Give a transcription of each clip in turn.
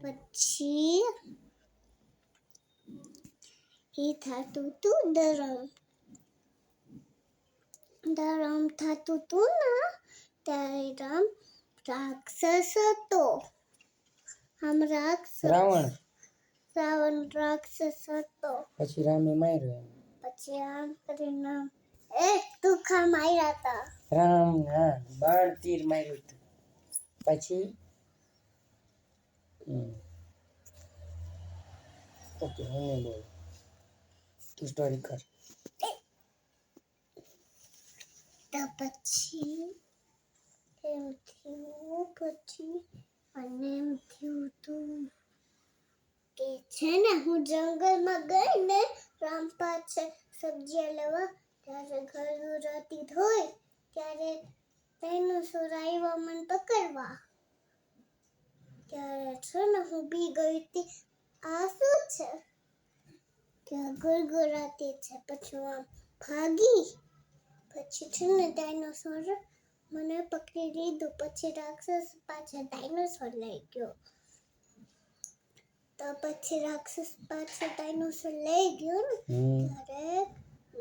પછી એ થતું તું ધરમ થતું તું ને ત્યારે રામ રાક્ષસ હતો. રાવણ રાક્ષસ હતો. પછી રામે માર્યો. પછી આમ કરીને ટૂંકા માર્યા હતા. રામ બાણ તીર માર્યું હતું. પછી ઓકે હું બોલ તું સ્ટોરી કર. તો પછી એમ થયું. પછી અને એમ થયું તું કે છે ને હું જંગલમાં ગઈ ને રામ પાસે સબ્જી લેવા ત્યારે ગળગળાતી હોય ત્યારે ડાયનોસોર આવ્યા મને પકડવા. ત્યારે છે ને હું બી ગઈ હતી. આ શું છે? ત્યાં ગળગળાતી છે. પછી હું આમ ભાગી. પછી છે ને ડાયનોસોર મને પકડી લીધું. પછી રાક્ષસ પાછા ડાયનોસોર લઈ ગયો. તો પછી રાક્ષસ પાછા ડાયનોસોર લઈ ગયો ને ત્યારે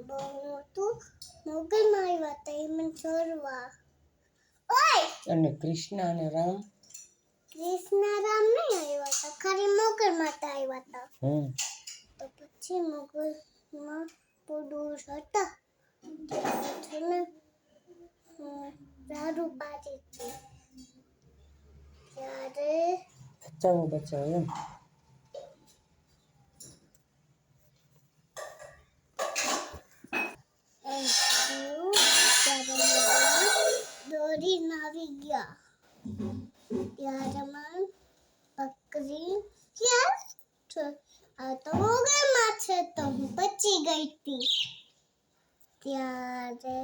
બહુ મોટું મોગલમાં આવ્યા હતા. એ મને ચોરવા. અને કૃષ્ણ અને રામ નહીં આવ્યા હતા. ખાલી મોગલમાં આવ્યા હતા. તો પછી મોગલમાં પુરુષ હતા. દારૂ પાડી હતી. ત્યારે બચાવો એમ. દોરીને આવી ગયા. ત્યારે મને પકડી આ તો મોગલમાં છે તો હું બચી ગઈ હતી. ત્યારે